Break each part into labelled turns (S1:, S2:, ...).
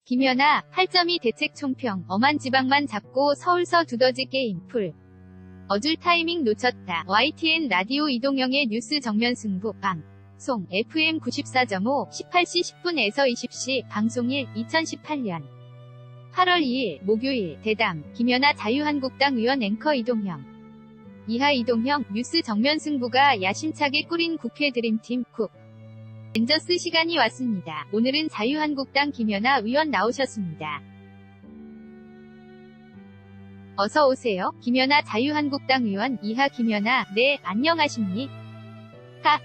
S1: 김연아, 8.2 대책 총평, 엄한 지방만 잡고 서울서 두더지 게임, 풀. 어줄 타이밍 놓쳤다. YTN 라디오 이동영의 뉴스 정면 승부, 방송, FM 94.5, 18시 10분에서 20시, 방송일, 2018년 8월 2일, 목요일, 대담, 김연아 자유한국당 의원 앵커 이동형. 이하 이동형, 뉴스 정면 승부가 야심차게 꾸린 국회 드림팀, 국. 벤저스 시간이 왔습니다. 오늘은 자유한국당 김연아 의원 나오셨습니다. 어서 오세요. 김연아 자유한국당 의원, 이하 김연아, 네, 안녕하십니까?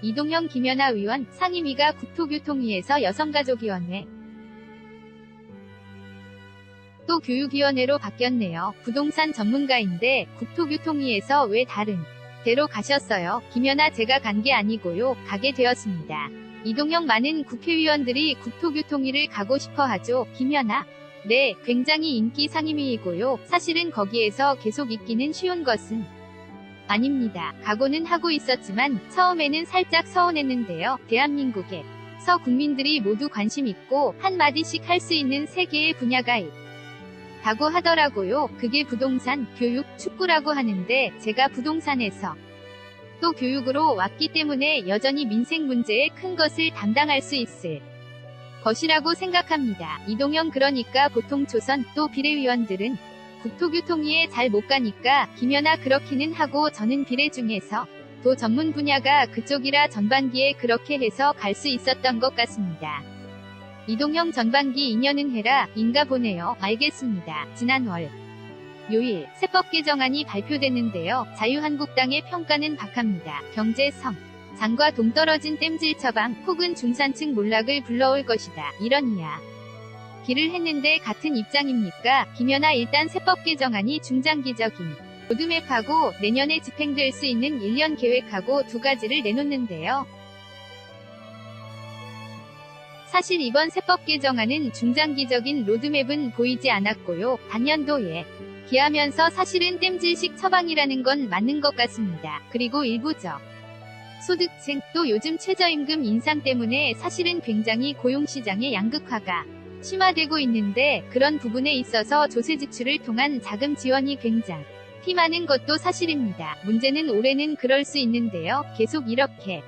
S1: 이동형 김연아 의원, 상임위가 국토교통위에서 여성가족위원회, 또 교육위원회로 바뀌었네요. 부동산 전문가인데 국토교통위에서 왜 다른 데로 가셨어요? 김연아, 제가 간 게 아니고요. 가게 되었습니다. 이동형, 많은 국회의원들이 국토교통위를 가고 싶어 하죠. 김연아, 네, 굉장히 인기 상임위이고요. 사실은 거기에서 계속 있기는 쉬운 것은 아닙니다. 각오는 하고 있었지만 처음에는 살짝 서운했는데요. 대한민국의 서 국민들이 모두 관심 있고 한마디씩 할 수 있는 세 개의 분야가 있다고 하더라고요. 그게 부동산, 교육, 축구라고 하는데 제가 부동산에서 또 교육으로 왔기 때문에 여전히 민생 문제에 큰 것을 담당할 수 있을 것이라고 생각합니다. 이동형, 그러니까 보통 초선 또 비례위원들은 국토교통위에 잘 못 가니까 김연아 그렇기는 하고 저는 비례 중에서 도 전문 분야가 그쪽이라 전반기에 그렇게 해서 갈 수 있었던 것 같습니다. 이동형, 전반기 2년은 해라 인가 보네요. 알겠습니다. 지난 요일 세법 개정안이 발표됐는데요. 자유한국당의 평가는 박합니다. 경제 성장과 동떨어진 땜질 처방 혹은 중산층 몰락을 불러올 것이다. 이런 이야기를 했는데 같은 입장입니까? 김연아, 일단 세법 개정안이 중장기적인 로드맵하고 내년에 집행될 수 있는 1년 계획하고 두 가지를 내놓는데요. 사실 이번 세법 개정안은 중장기적인 로드맵은 보이지 않았고요. 단년도에 기하면서 사실은 땜질식 처방이라는 건 맞는 것 같습니다. 그리고 일부적 소득층, 또 요즘 최저임금 인상 때문에 사실은 굉장히 고용시장의 양극화가 심화되고 있는데 그런 부분에 있어서 조세 지출을 통한 자금 지원이 굉장히 많은 것도 사실입니다. 문제는 올해는 그럴 수 있는데요. 계속 이렇게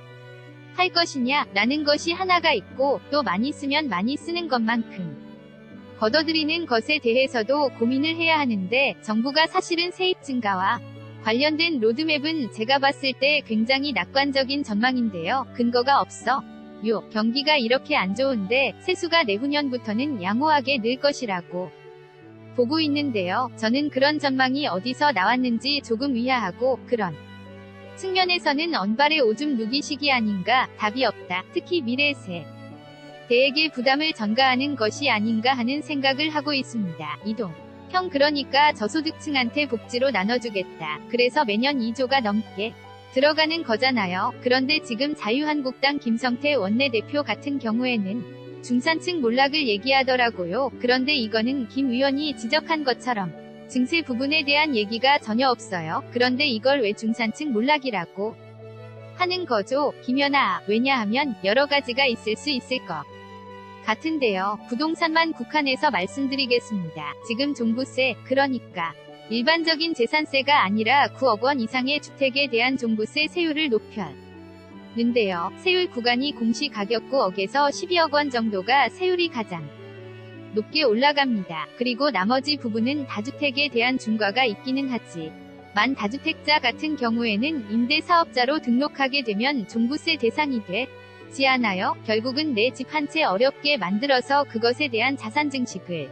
S1: 할 것이냐 라는 것이 하나가 있고 또 많이 쓰면 많이 쓰는 것만큼 걷어들이는 것에 대해서도 고민을 해야 하는데 정부가 사실은 세입 증가와 관련된 로드맵은 제가 봤을 때 굉장히 낙관적인 전망인데요. 근거가 없어요. 경기가 이렇게 안 좋은데 세수가 내후년부터는 양호하게 늘 것이라고 보고 있는데요. 저는 그런 전망이 어디서 나왔는지 조금 의아하고 그런 측면에서는 언발의 오줌 누기 시기 아닌가, 답이 없다. 특히 미래 세대에게 부담을 전가하는 것이 아닌가 하는 생각을 하고 있습니다. 이동형, 그러니까 저소득층한테 복지로 나눠주겠다. 그래서 매년 2조가 넘게 들어가는 거잖아요. 그런데 지금 자유한국당 김성태 원내대표 같은 경우에는 중산층 몰락을 얘기하더라고요. 그런데 이거는 김 의원이 지적한 것처럼 증세 부분에 대한 얘기가 전혀 없어요. 그런데 이걸 왜 중산층 몰락이라고 하는 거죠? 김연아, 왜냐하면 여러 가지가 있을 수 있을 것 같은데요. 부동산만 국한해서 말씀드리겠습니다. 지금 종부세, 그러니까 일반적인 재산세가 아니라 9억 원 이상의 주택에 대한 종부세 세율을 높였는데요. 세율 구간이 공시가격 9억에서 12억 원 정도가 세율이 가장 높게 올라갑니다. 그리고 나머지 부분은 다주택에 대한 중과가 있기는 하지만 다주택자 같은 경우에는 임대사업자로 등록하게 되면 종부세 대상이 되지 않아요. 결국은 내 집 한 채 어렵게 만들어서 그것에 대한 자산 증식을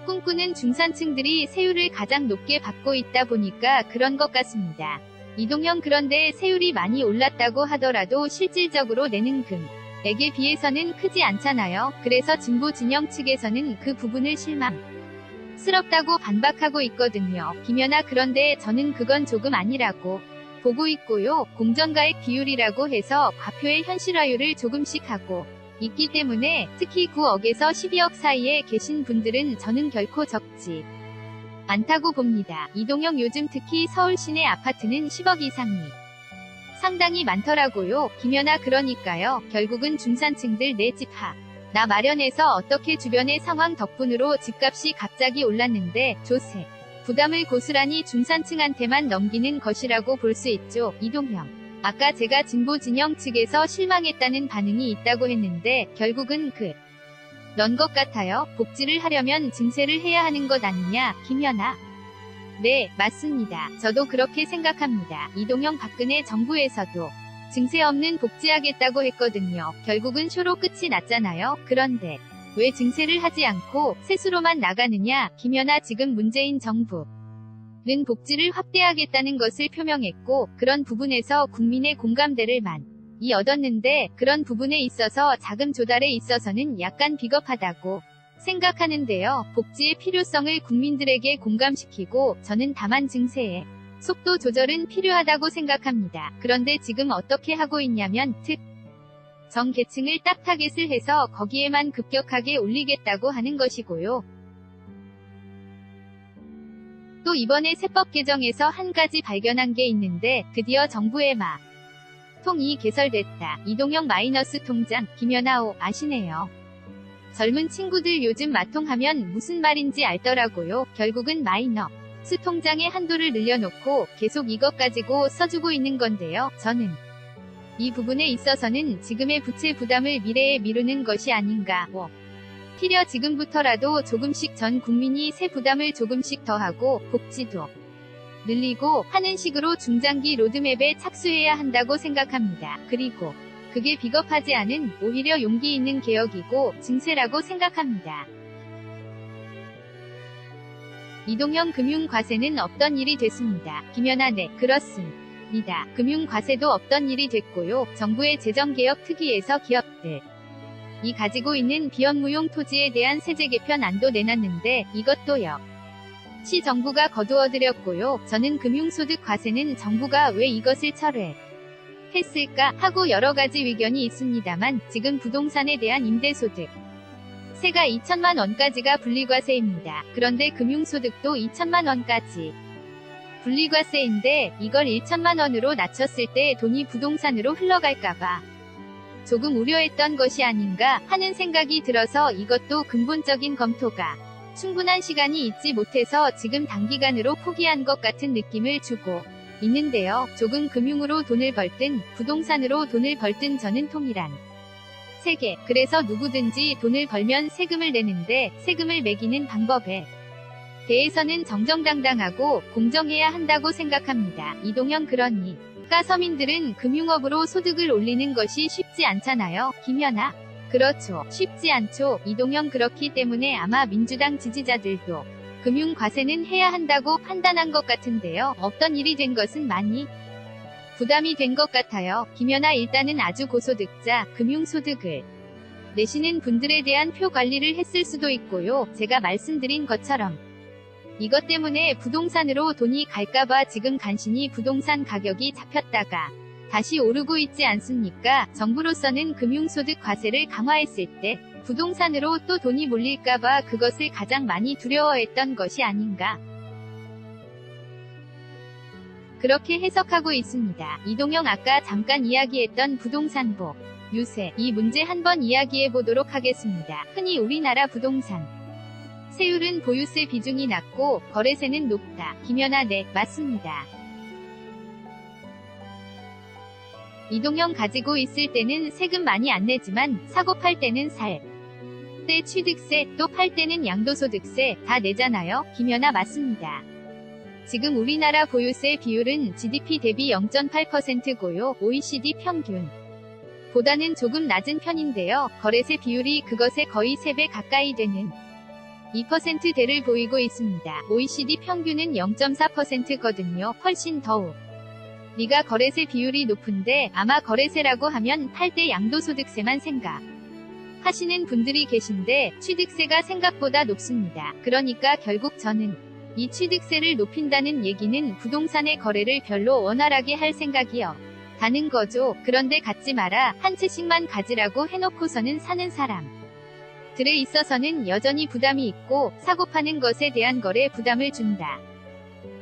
S1: 꿈꾸는 중산층들이 세율을 가장 높게 받고 있다 보니까 그런 것 같습니다. 이동형, 그런데 세율이 많이 올랐다고 하더라도 실질적으로 내는 금액에 비해서는 크지 않잖아요. 그래서 진보 진영 측에서는 그 부분을 실망스럽다고 반박하고 있거든요. 김연아, 그런데 저는 그건 조금 아니라고 보고 있고요. 공정가액 비율이라고 해서 과표의 현실화율을 조금씩 하고 있기 때문에 특히 9억에서 12억 사이에 계신 분들은 저는 결코 적지 않다고 봅니다. 이동형, 요즘 특히 서울 시내 아파트는 10억 이상이 상당히 많더라고요. 김연아, 그러니까요. 결국은 중산층들 내 집 나 마련해서 어떻게 주변의 상황 덕분으로 집값이 갑자기 올랐는데 조세 부담을 고스란히 중산층한테만 넘기는 것이라고 볼 수 있죠. 이동형. 아까 제가 진보 진영 측에서 실망했다는 반응이 있다고 했는데 결국은 넌 것 같아요. 복지를 하려면 증세를 해야 하는 것 아니냐, 김연아. 네, 맞습니다. 저도 그렇게 생각합니다. 이동형 박근혜 정부에서도 증세 없는 복지하겠다고 했거든요. 결국은 쇼로 끝이 났잖아요. 그런데 왜 증세를 하지 않고 세수로만 나가느냐? 김연아, 지금 문재인 정부는 복지를 확대하겠다는 것을 표명했고 그런 부분에서 국민의 공감대를 많이 얻었는데 그런 부분에 있어서 자금 조달에 있어서는 약간 비겁하다고 생각하는데요. 복지의 필요성을 국민들에게 공감시키고 저는 다만 증세의 속도 조절은 필요하다고 생각합니다. 그런데 지금 어떻게 하고 있냐면 정 계층을 딱 타겟을 해서 거기에만 급격하게 올리겠다고 하는 것이고요. 또 이번에 세법 개정에서 한 가지 발견한 게 있는데 드디어 정부의 통이 개설됐다. 이동형 마이너스 통장, 김연아 아시네요. 젊은 친구들 요즘 마통하면 무슨 말인지 알더라고요. 결국은 마이너스 통장의 한도를 늘려놓고 계속 이것 가지고 써주고 있는 건데요. 저는 이 부분에 있어서는 지금의 부채 부담을 미래에 미루는 것이 아닌가. 필요 지금부터라도 조금씩 전 국민이 세 부담을 조금씩 더하고 복지도 늘리고 하는 식으로 중장기 로드맵에 착수해야 한다고 생각합니다. 그리고 그게 비겁하지 않은 오히려 용기 있는 개혁이고 증세라고 생각합니다. 이동형 금융과세는 없던 일이 됐습니다. 김연아 네, 그렇습니다. 금융과세도 없던 일이 됐고요. 정부의 재정개혁 특위에서 기업들이 가지고 있는 비업무용 토지에 대한 세제 개편안도 내놨는데 이것도요. 시 정부가 거두어들였고요. 저는 금융소득 과세는 정부가 왜 이것을 철회했을까 하고 여러가지 의견이 있습니다만 지금 부동산에 대한 임대소득 세가 2천만 원까지가 분리과세입니다. 그런데 금융소득도 2천만 원까지 분리과세인데 이걸 1천만 원으로 낮췄을 때 돈이 부동산으로 흘러갈까봐 조금 우려했던 것이 아닌가 하는 생각이 들어서 이것도 근본적인 검토가 충분한 시간이 있지 못해서 지금 단기간으로 포기한 것 같은 느낌을 주고 있는데요. 조금 금융으로 돈을 벌든 부동산으로 돈을 벌든 저는 통일한 세계. 그래서 누구든지 돈을 벌면 세금을 내는데 세금을 매기는 방법에 대해서는 정정당당하고 공정해야 한다고 생각합니다. 이동형 그러니까 서민들은 금융업으로 소득을 올리는 것이 쉽지 않잖아요. 김연아. 그렇죠. 쉽지 않죠. 이동형 그렇기 때문에 아마 민주당 지지자들도 금융과세는 해야 한다고 판단한 것 같은데요. 없던 일이 된 것은 많이 부담이 된 것 같아요. 김연아 일단은 아주 고소득자, 금융소득을 내시는 분들에 대한 표 관리를 했을 수도 있고요. 제가 말씀드린 것처럼 이것 때문에 부동산으로 돈이 갈까봐 지금 간신히 부동산 가격이 잡혔다가 다시 오르고 있지 않습니까? 정부로서는 금융소득 과세를 강화했을 때 부동산으로 또 돈이 몰릴까봐 그것을 가장 많이 두려워했던 것이 아닌가. 그렇게 해석하고 있습니다. 이동형 아까 잠깐 이야기했던 부동산 유세, 이 문제 한번 이야기해 보도록 하겠습니다. 흔히 우리나라 부동산 세율은 보유세 비중이 낮고 거래세는 높다. 김연아 네, 맞습니다. 이동형 가지고 있을 때는 세금 많이 안 내지만 사고 팔 때는 살 때 취득세, 또 팔 때는 양도소득세 다 내잖아요. 김연아 맞습니다. 지금 우리나라 보유세 비율은 GDP 대비 0.8%고요. OECD 평균 보다는 조금 낮은 편인데요. 거래세 비율이 그것의 거의 3배 가까이 되는 2%대를 보이고 있습니다. OECD 평균은 0.4%거든요. 훨씬 더욱 우리가 거래세 비율이 높은데 아마 거래세라고 하면 팔 때 양도소득세만 생각하시는 분들이 계신데 취득세가 생각보다 높습니다. 그러니까 결국 저는 이 취득세를 높인다는 얘기는 부동산의 거래를 별로 원활하게 할 생각이요. 다는 거죠. 그런데 갖지 마라. 한 채씩만 가지라고 해놓고서는 사는 사람들에 있어서는 여전히 부담이 있고 사고 파는 것에 대한 거래 부담을 준다.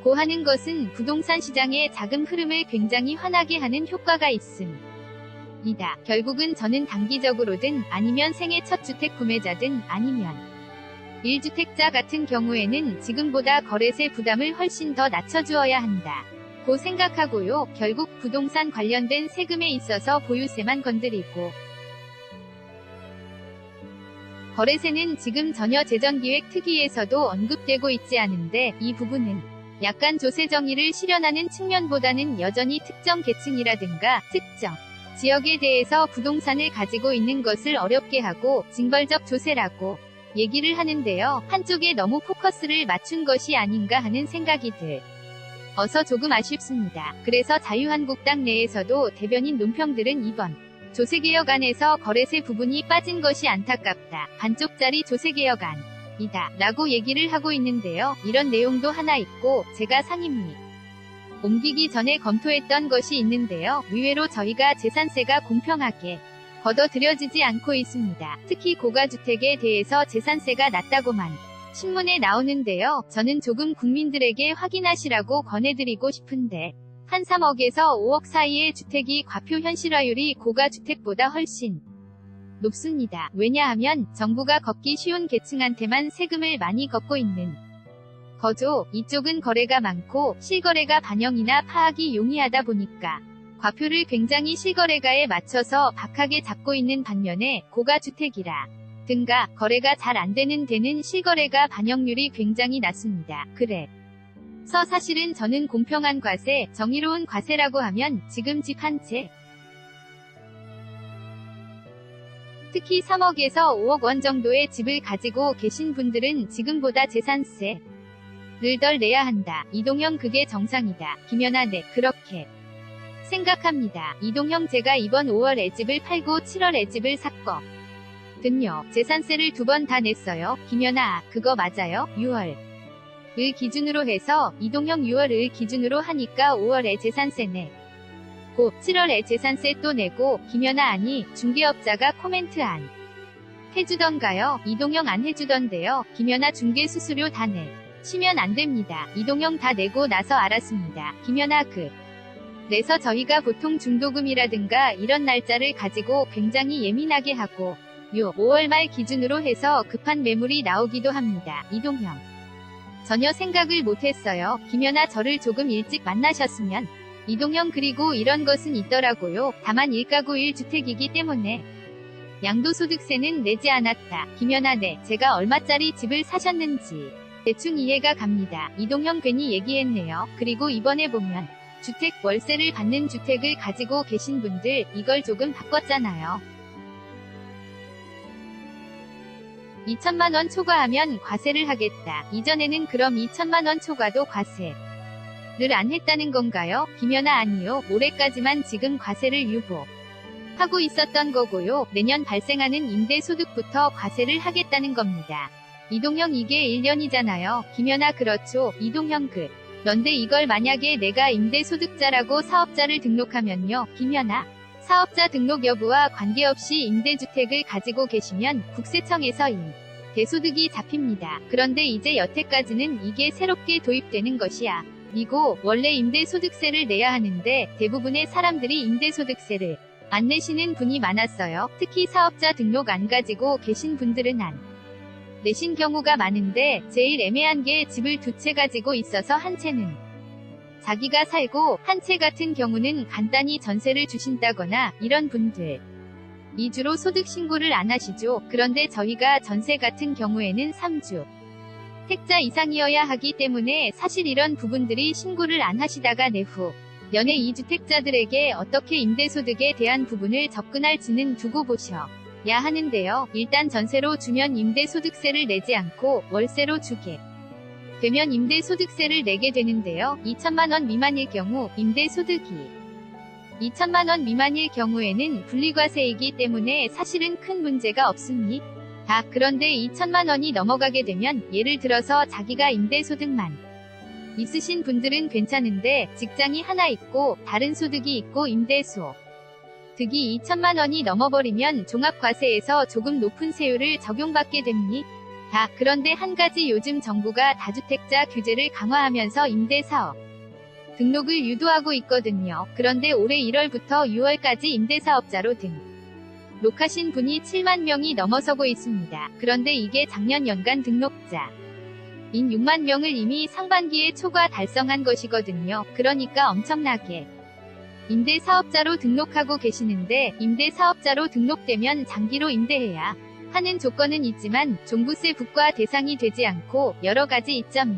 S1: 고 하는 것은 부동산 시장의 자금 흐름을 굉장히 환하게 하는 효과가 있음. 이다. 결국은 저는 단기적으로든 아니면 생애 첫 주택 구매자든 아니면 1주택자 같은 경우에는 지금보다 거래세 부담을 훨씬 더 낮춰주어야 한다 고 생각하고요. 결국 부동산 관련된 세금에 있어서 보유세만 건드리고 거래세는 지금 전혀 재정기획 특위에서도 언급되고 있지 않은데 이 부분은 약간 조세 정의를 실현하는 측면보다는 여전히 특정 계층이라든가 특정 지역에 대해서 부동산을 가지고 있는 것을 어렵게 하고 징벌적 조세라고 얘기를 하는데요. 한쪽에 너무 포커스를 맞춘 것이 아닌가 하는 생각이 들어서 조금 아쉽습니다. 그래서 자유한국당 내에서도 대변인 논평들은 이번 조세개혁안에서 거래세 부분이 빠진 것이 안타깝다. 반쪽짜리 조세개혁안이다 라고 얘기를 하고 있는데요. 이런 내용도 하나 있고 제가 상임위 옮기기 전에 검토했던 것이 있는데요. 의외로 저희가 재산세가 공평하게 걷어들여지지 않고 있습니다. 특히 고가주택에 대해서 재산세가 낮다고만 신문에 나오는데요. 저는 조금 국민들에게 확인하시라고 권해드리고 싶은데 한 3억에서 5억 사이의 주택이 과표 현실화율이 고가주택보다 훨씬 높습니다. 왜냐하면 정부가 걷기 쉬운 계층한테만 세금을 많이 걷고 있는 거죠. 이쪽은 거래가 많고 실거래가 반영이나 파악이 용이하다 보니까 과표를 굉장히 실거래가에 맞춰서 박하게 잡고 있는 반면에 고가주택이라 든가 거래가 잘 안되는 데는 실거래가 반영률이 굉장히 낮습니다. 그래서 사실은 저는 공평한 과세, 정의로운 과세라고 하면 지금 집 한 채 특히 3억에서 5억 원 정도의 집을 가지고 계신 분들은 지금보다 재산세를 덜 내야 한다. 이동형 그게 정상이다. 김연아 네 그렇게 생각합니다. 이동형 제가 이번 5월에 집을 팔고 7월에 집을 샀거든요. 재산세를 2번 다 냈어요. 김연아 그거 맞아요? 6월 을 기준으로 해서 이동형 6월을 기준으로 하니까 5월에 재산세 내고 7월에 재산세 또 내고 김연아 아니 중개업자가 코멘트 안 해주던가요? 이동형 안 해주던데요. 김연아 중개 수수료 다 내시면 안 됩니다. 이동형 다 내고 나서 알았습니다. 김연아 그래서 저희가 보통 중도금이라든가 이런 날짜를 가지고 굉장히 예민하게 하고 5월 말 기준으로 해서 급한 매물이 나오기도 합니다. 이동형 전혀 생각을 못했어요. 김연아 저를 조금 일찍 만나셨으면 이동형 그리고 이런 것은 있더라고요. 다만 1가구 1주택이기 때문에 양도소득세는 내지 않았다. 김연아 네 제가 얼마짜리 집을 사셨는지 대충 이해가 갑니다. 이동형 괜히 얘기했네요. 그리고 이번에 보면 주택 월세를 받는 주택을 가지고 계신 분들 이걸 조금 바꿨잖아요. 2천만원 초과하면 과세를 하겠다. 이전에는 그럼 2천만원 초과도 과세를 안 했다는 건가요? 김연아 아니요. 올해까지만 지금 과세를 유보하고 있었던 거고요. 내년 발생하는 임대소득부터 과세를 하겠다는 겁니다. 이동형 이게 1년이잖아요. 김연아 그렇죠. 이동형 그런데 이걸 만약에 내가 임대소득자라고 사업자를 등록하면요. 김연아 사업자 등록 여부와 관계없이 임대주택을 가지고 계시면 국세청에서 임대소득이 잡힙니다. 그런데 이제 여태까지는 이게 새롭게 도입되는 것이야. 이고 원래 임대소득세를 내야 하는데 대부분의 사람들이 임대소득세를 안 내시는 분이 많았어요. 특히 사업자 등록 안 가지고 계신 분들은 안 내신 경우가 많은데 제일 애매한 게 집을 2채 가지고 있어서 한 채는 자기가 살고 한 채 같은 경우는 간단히 전세를 주신다거나 이런 분들 이주로 소득 신고를 안 하시죠. 그런데 저희가 전세 같은 경우에는 3주 택자 이상이어야 하기 때문에 사실 이런 부분들이 신고를 안 하시다가 내후 연애 2주택자들에게 어떻게 임대소득에 대한 부분을 접근할지는 두고 보셔야 하는데요. 일단 전세로 주면 임대소득세를 내지 않고 월세로 주게 되면 임대소득세를 내게 되는데요. 2천만원 미만일 경우 임대소득이 2천만원 미만일 경우에는 분리과세이기 때문에 사실은 큰 문제가 없습니다. 그런데 2천만원이 넘어가게 되면 예를 들어서 자기가 임대소득만 있으신 분들은 괜찮은데 직장이 하나 있고 다른 소득이 있고 임대소득이 2천만원이 넘어버리면 종합과세에서 조금 높은 세율을 적용받게 됩니다. 그런데 한 가지 요즘 정부가 다주택자 규제를 강화하면서 임대사업 등록을 유도하고 있거든요. 그런데 올해 1월부터 6월까지 임대사업자로 등록하신 분이 7만 명이 넘어서고 있습니다. 그런데 이게 작년 연간 등록자 인 6만 명을 이미 상반기에 초과 달성한 것이거든요. 그러니까 엄청나게 임대사업자로 등록하고 계시는데, 임대사업자로 등록되면 장기로 임대해야 하는 조건은 있지만 종부세 부과 대상이 되지 않고 여러 가지 이점이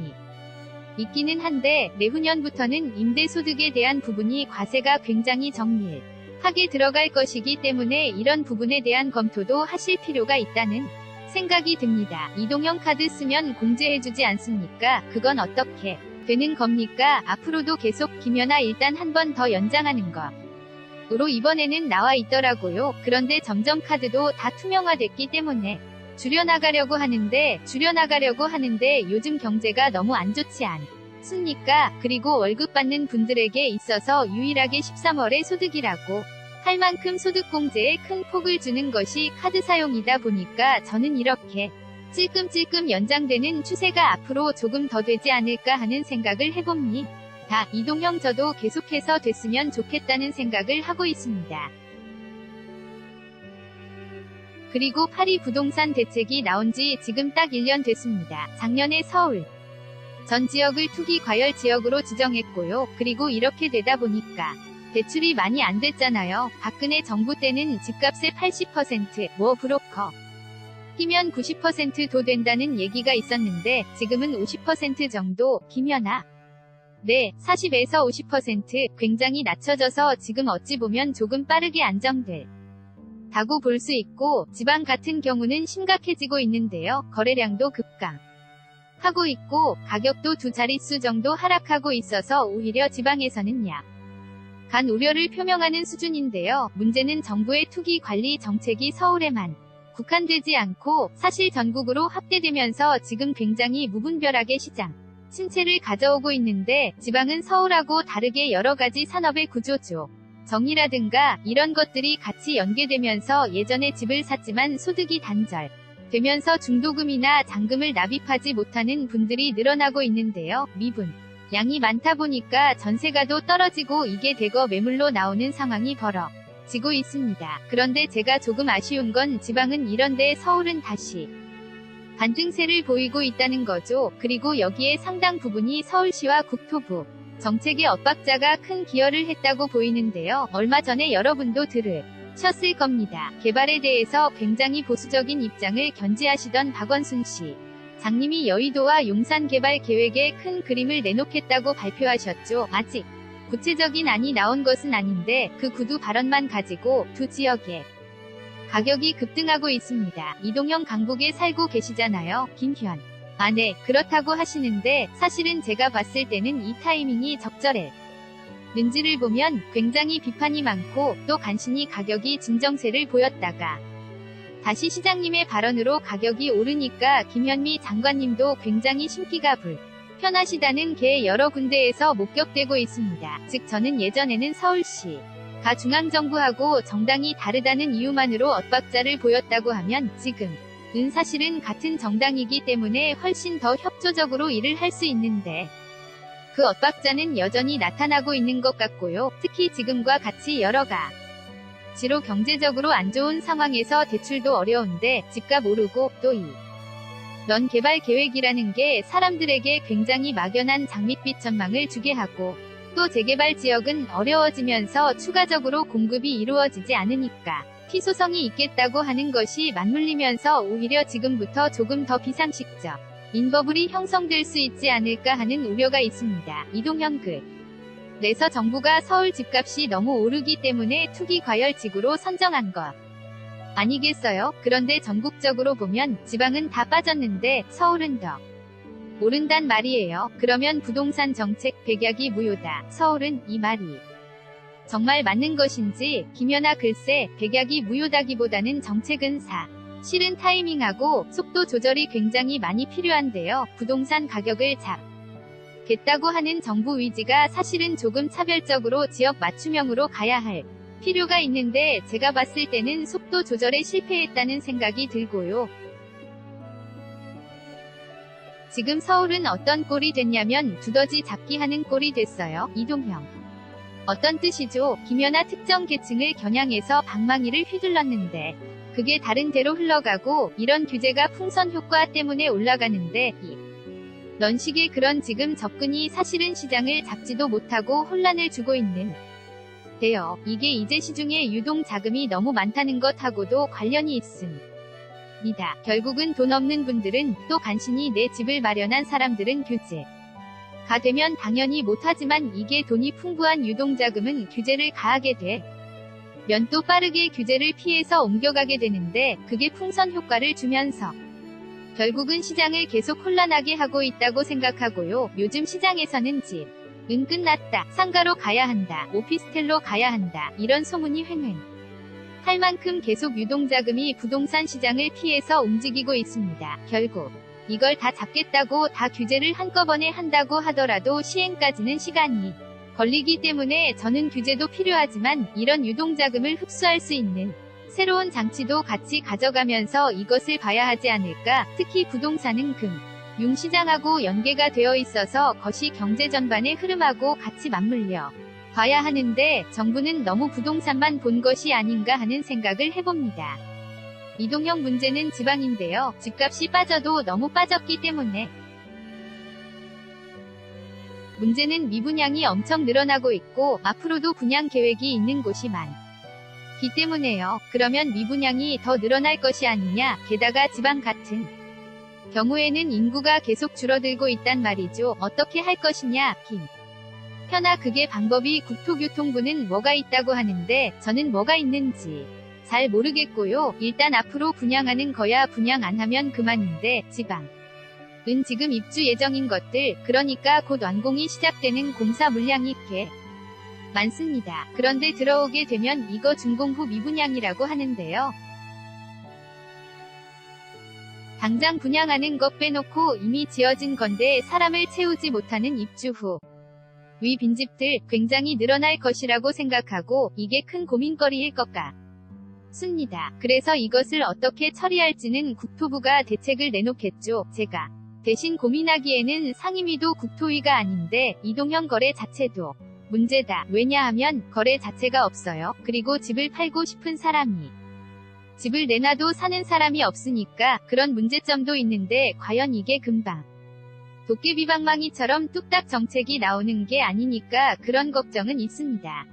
S1: 있기는 한데, 내후년부터는 임대소득에 대한 부분이 과세가 굉장히 정밀하게 들어갈 것이기 때문에 이런 부분에 대한 검토도 하실 필요가 있다는 생각이 듭니다. 이동형 카드 쓰면 공제해주지 않습니까? 그건 어떻게 되는 겁니까? 앞으로도 계속 김연아 일단 한 번 더 연장하는 것으로 이번에는 나와 있더라고요. 그런데 점점 카드도 다 투명화됐기 때문에 줄여나가려고 하는데 요즘 경제가 너무 안 좋지 않습니까? 그리고 월급 받는 분들에게 있어서 유일하게 13월에 소득이라고 할 만큼 소득공제에 큰 폭을 주는 것이 카드 사용이다 보니까 저는 이렇게 찔끔찔끔 연장되는 추세가 앞으로 조금 더 되지 않을까 하는 생각을 해봅니다. 이동형 저도 계속해서 됐으면 좋겠다는 생각을 하고 있습니다. 그리고 파리 부동산 대책이 나온 지 지금 딱 1년 됐습니다. 작년에 서울 전 지역을 투기 과열 지역으로 지정했고요. 그리고 이렇게 되다 보니까 대출이 많이 안 됐잖아요. 박근혜 정부 때는 집값의 80%, 브로커 끼면 90%도 된다는 얘기가 있었는데 지금은 50% 정도, 김연아. 네, 40에서 50% 굉장히 낮춰져서 지금 어찌 보면 조금 빠르게 안정될 다고 볼 수 있고, 지방 같은 경우는 심각해지고 있는데요. 거래량도 급감하고 있고 가격도 두 자릿수 정도 하락하고 있어서 오히려 지방에서는 약간 우려를 표명하는 수준인데요. 문제는 정부의 투기 관리 정책이 서울에만 국한되지 않고 사실 전국으로 확대되면서 지금 굉장히 무분별하게 시장 침체를 가져오고 있는데, 지방은 서울하고 다르게 여러 가지 산업의 구조죠. 정의라든가 이런 것들이 같이 연계되면서 예전에 집을 샀지만 소득이 단절되면서 중도금이나 잔금을 납입하지 못하는 분들이 늘어나고 있는데요. 미분 양이 많다 보니까 전세가도 떨어지고 이게 대거 매물로 나오는 상황이 벌어지고 있습니다. 그런데 제가 조금 아쉬운 건 지방은 이런데 서울은 다시 반등세를 보이고 있다는 거죠. 그리고 여기에 상당 부분이 서울시와 국토부 정책의 엇박자가 큰 기여를 했다고 보이는데요. 얼마 전에 여러분도 들으셨을 겁니다. 개발에 대해서 굉장히 보수적인 입장을 견지하시던 박원순 씨 장님이 여의도와 용산 개발 계획에 큰 그림을 내놓겠다고 발표하셨죠. 아직 구체적인 안이 나온 것은 아닌데 그 구두 발언만 가지고 두 지역의 가격이 급등하고 있습니다. 이동형 강북에 살고 계시잖아요. 김현. 네, 그렇다고 하시는데 사실은 제가 봤을 때는 이 타이밍이 적절했는지를 보면 굉장히 비판이 많고, 또 간신히 가격이 진정세를 보였다가 다시 시장님의 발언으로 가격이 오르니까 김현미 장관님도 굉장히 심기가 불편하시다는 게 여러 군데에서 목격되고 있습니다. 즉 저는 예전에는 서울시가 중앙정부하고 정당이 다르다는 이유만으로 엇박자를 보였다고 하면 지금은 사실은 같은 정당이기 때문에 훨씬 더 협조적으로 일을 할 수 있는데, 그 엇박자는 여전히 나타나고 있는 것 같고요. 특히 지금과 같이 여러 가지로 경제적으로 안 좋은 상황에서 대출도 어려운데 집값 오르고 또 이런 개발 계획이라는 게 사람들에게 굉장히 막연한 장밋빛 전망을 주게 하고, 또 재개발 지역은 어려워지면서 추가적으로 공급이 이루어지지 않으니까 피소성이 있겠다고 하는 것이 맞물리면서 오히려 지금부터 조금 더 비상식적인 버블이 형성될 수 있지 않을까 하는 우려가 있습니다. 이동형 그래서 정부가 서울 집값이 너무 오르기 때문에 투기 과열지구로 선정한 것 아니겠어요? 그런데 전국적으로 보면 지방은 다 빠졌는데 서울은 더 오른단 말이에요. 그러면 부동산 정책 백약이 무효다. 서울은 이 말이 정말 맞는 것인지, 김연아 글쎄 백약이 무효다기보다는 정책은 실은 타이밍하고 속도 조절이 굉장히 많이 필요한데요. 부동산 가격을 잡겠다고 하는 정부 의지가 사실은 조금 차별적으로 지역 맞춤형으로 가야 할 필요가 있는데, 제가 봤을 때는 속도 조절에 실패했다는 생각이 들고요. 지금 서울은 어떤 꼴이 됐냐면 두더지 잡기 하는 꼴이 됐어요. 이동형. 어떤 뜻이죠? 김연아 특정 계층을 겨냥해서 방망이를 휘둘렀는데 그게 다른 데로 흘러가고 이런 규제가 풍선 효과 때문에 올라가는데 이런 식의 그런 지금 접근이 사실은 시장을 잡지도 못하고 혼란을 주고 있는 데요. 이게 이제 시중에 유동 자금이 너무 많다는 것하고도 관련이 있습니다. 결국은 돈 없는 분들은 또 간신히 내 집을 마련한 사람들은 규제가 되면 당연히 못하지만 이게 돈이 풍부한 유동자금은 규제를 가하게 되면 또 빠르게 규제를 피해서 옮겨가게 되는데 그게 풍선 효과를 주면서 결국은 시장을 계속 혼란하게 하고 있다고 생각하고요. 요즘 시장에서는 집은 끝났다, 상가로 가야 한다, 오피스텔로 가야 한다 이런 소문이 횡횡 할 만큼 계속 유동자금이 부동산 시장을 피해서 움직이고 있습니다. 결국 이걸 다 잡겠다고 다 규제를 한꺼번에 한다고 하더라도 시행까지는 시간이 걸리기 때문에 저는 규제도 필요하지만 이런 유동자금을 흡수할 수 있는 새로운 장치도 같이 가져가면서 이것을 봐야 하지 않을까. 특히 부동산은 금융시장하고 연계가 되어 있어서 것이 경제 전반의 흐름하고 같이 맞물려 봐야 하는데 정부는 너무 부동산만 본 것이 아닌가 하는 생각을 해봅니다. 이동형 문제는 지방인데요. 집값이 빠져도 너무 빠졌기 때문에 문제는 미분양이 엄청 늘어나고 있고 앞으로도 분양 계획이 있는 곳이 많기 때문에요. 그러면 미분양이 더 늘어날 것이 아니냐. 게다가 지방 같은 경우에는 인구가 계속 줄어들고 있단 말이죠. 어떻게 할 것이냐. 현아 그게 방법이 국토교통부는 뭐가 있다고 하는데 저는 뭐가 있는지 잘 모르겠고요. 일단 앞으로 분양하는 거야. 분양 안 하면 그만인데 지방은 지금 입주 예정인 것들 그러니까 곧 완공이 시작되는 공사 물량이 꽤 많습니다. 그런데 들어오게 되면 이거 준공 후 미분양이라고 하는데요. 당장 분양하는 것 빼놓고 이미 지어진 건데 사람을 채우지 못하는 입주 후 위 빈집들 굉장히 늘어날 것이라고 생각하고 이게 큰 고민거리일 것 같습니다. 그래서 이것을 어떻게 처리할지는 국토부가 대책을 내놓겠죠. 제가 대신 고민하기에는 상임위도 국토위가 아닌데 이동형 거래 자체도 문제다. 왜냐하면 거래 자체가 없어요. 그리고 집을 팔고 싶은 사람이 집을 내놔도 사는 사람이 없으니까 그런 문제점도 있는데 과연 이게 금방 도깨비방망이처럼 뚝딱 정책이 나오는 게 아니니까 그런 걱정은 있습니다.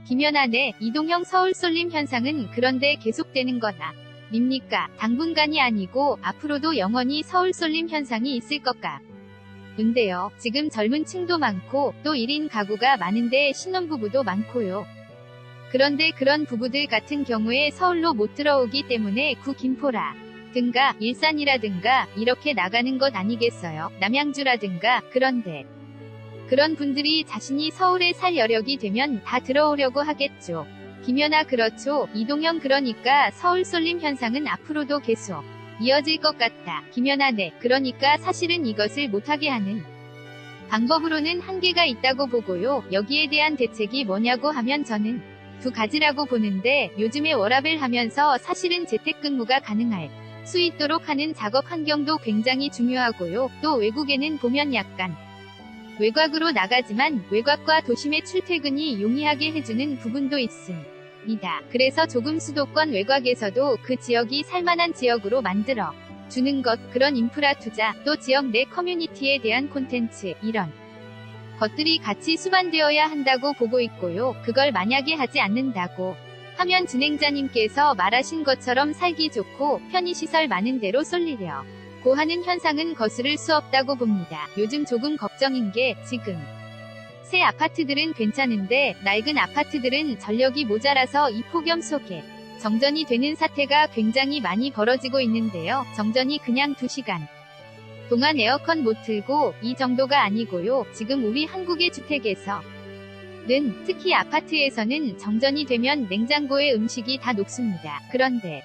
S1: 김연아 네, 이동형 서울 쏠림 현상은 그런데 계속되는 거나 입니까? 당분간이 아니고 앞으로도 영원히 서울 쏠림 현상이 있을 것 같은데요. 지금 젊은 층도 많고 또 1인 가구가 많은데 신혼부부도 많고요. 그런데 그런 부부들 같은 경우에 서울로 못 들어오기 때문에 김포라든가 일산이라든가 이렇게 나가는 것 아니겠어요? 남양주라든가. 그런데 그런 분들이 자신이 서울에 살 여력이 되면 다 들어오려고 하겠죠. 김연아 그렇죠. 이동형 그러니까 서울 쏠림 현상은 앞으로도 계속 이어질 것 같다. 김연아 네. 그러니까 사실은 이것을 못하게 하는 방법으로는 한계가 있다고 보고요. 여기에 대한 대책이 뭐냐고 하면 저는 두 가지라고 보는데 요즘에 워라밸 하면서 사실은 재택근무가 가능할 수 있도록 하는 작업 환경도 굉장히 중요하고요. 또 외국에는 보면 약간 외곽으로 나가지만 외곽과 도심의 출퇴근이 용이하게 해주는 부분도 있습니다. 그래서 조금 수도권 외곽에서도 그 지역이 살만한 지역으로 만들어 주는 것, 그런 인프라 투자, 또 지역 내 커뮤니티에 대한 콘텐츠, 이런 것들이 같이 수반되어야 한다고 보고 있고요. 그걸 만약에 하지 않는다고 하면 진행자님께서 말하신 것처럼 살기 좋고 편의시설 많은 데로 쏠리려고 하는 현상은 거스를 수 없다고 봅니다. 요즘 조금 걱정인 게 지금 새 아파트들은 괜찮은데 낡은 아파트들은 전력이 모자라서 이 폭염 속에 정전이 되는 사태가 굉장히 많이 벌어지고 있는데요. 정전이 그냥 2시간 동안 에어컨 못 틀고 이 정도가 아니고요. 지금 우리 한국의 주택에서는 특히 아파트에서는 정전이 되면 냉장고에 음식이 다 녹습니다. 그런데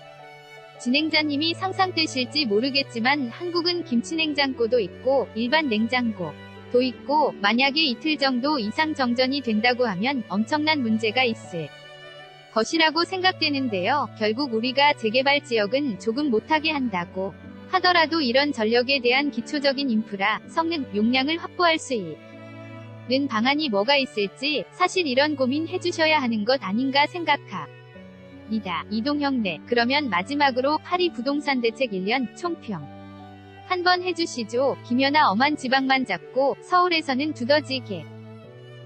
S1: 진행자님이 상상되실지 모르겠지만 한국은 김치냉장고도 있고 일반 냉장고도 있고 만약에 이틀 정도 이상 정전이 된다고 하면 엄청난 문제가 있을 것이라고 생각되는데요. 결국 우리가 재개발 지역은 조금 못하게 한다고 하더라도 이런 전력에 대한 기초적인 인프라, 성능, 용량을 확보할 수 있는 방안이 뭐가 있을지 사실 이런 고민 해주셔야 하는 것 아닌가 생각합니다. 이동형 네. 그러면 마지막으로 파리 부동산 대책 1년 총평 한번 해주시죠. 김연아 엄한 지방만 잡고 서울에서는 두더지게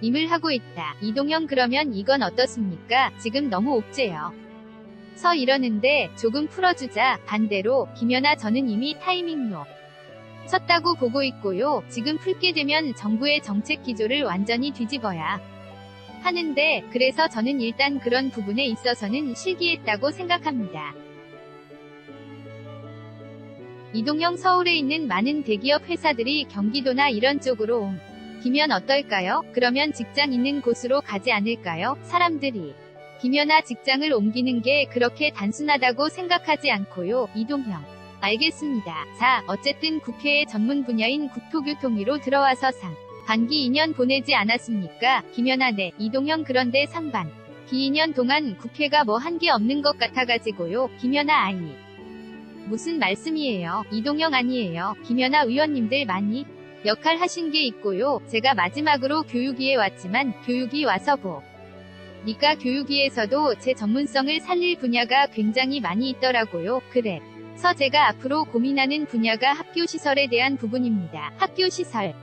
S1: 임을 하고 있다. 이동형 그러면 이건 어떻습니까? 지금 너무 옥죄요. 서 이러는데 조금 풀어주자. 반대로 김연아 저는 이미 타이밍로 쳤다고 보고 있고요. 지금 풀게 되면 정부의 정책 기조를 완전히 뒤집어야 하는데 그래서 저는 일단 그런 부분에 있어서는 실기했다고 생각합니다. 이동형 서울에 있는 많은 대기업 회사들이 경기도나 이런 쪽으로 옮기면 어떨까요? 그러면 직장 있는 곳으로 가지 않을까요? 사람들이 김연아 직장을 옮기는 게 그렇게 단순하다고 생각하지 않고요. 이동형 알겠습니다. 자, 어쨌든 국회의 전문 분야인 국토교통위로 들어와서 반기 2년 보내지 않았습니까? 김연아 네. 이동형 그런데 상반기 2년 동안 국회가 뭐 한 게 없는 것 같아가지고요. 김연아 아이 무슨 말씀이에요? 이동형 아니에요. 김연아 의원님들 많이 역할 하신 게 있고요. 제가 마지막으로 교육위에 왔지만 교육위 와서 보니까 교육위에서도 제 전문성을 살릴 분야가 굉장히 많이 있더라고요. 그래서 제가 앞으로 고민하는 분야가 학교시설에 대한 부분입니다. 학교시설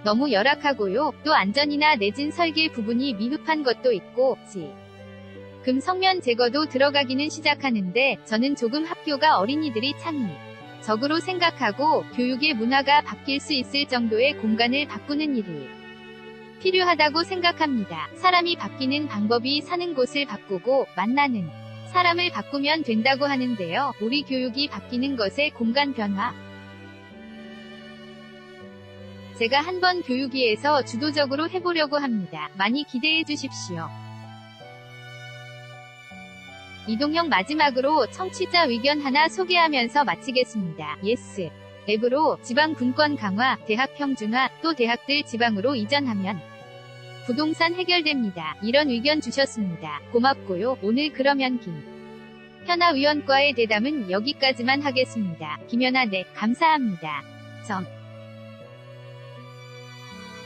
S1: 너무 열악하고요. 또 안전이나 내진 설계 부분이 미흡한 것도 있고 지금 성면 제거도 들어가기는 시작하는데 저는 조금 학교가 어린이들이 창의적으로 생각하고 교육의 문화가 바뀔 수 있을 정도의 공간을 바꾸는 일이 필요하다고 생각합니다. 사람이 바뀌는 방법이 사는 곳을 바꾸고 만나는 사람을 바꾸면 된다고 하는데요. 우리 교육이 바뀌는 것의 공간 변화 제가 한번 교육위에서 주도적으로 해보려고 합니다. 많이 기대해 주십시오. 이동형 마지막으로 청취자 의견 하나 소개하면서 마치겠습니다. 예스 앱으로 지방 분권 강화, 대학 평준화, 또 대학들 지방으로 이전하면 부동산 해결됩니다. 이런 의견 주셨습니다. 고맙고요. 오늘 그러면 김연아 의원과의 대담은 여기까지만 하겠습니다. 김연아 네, 감사합니다. 점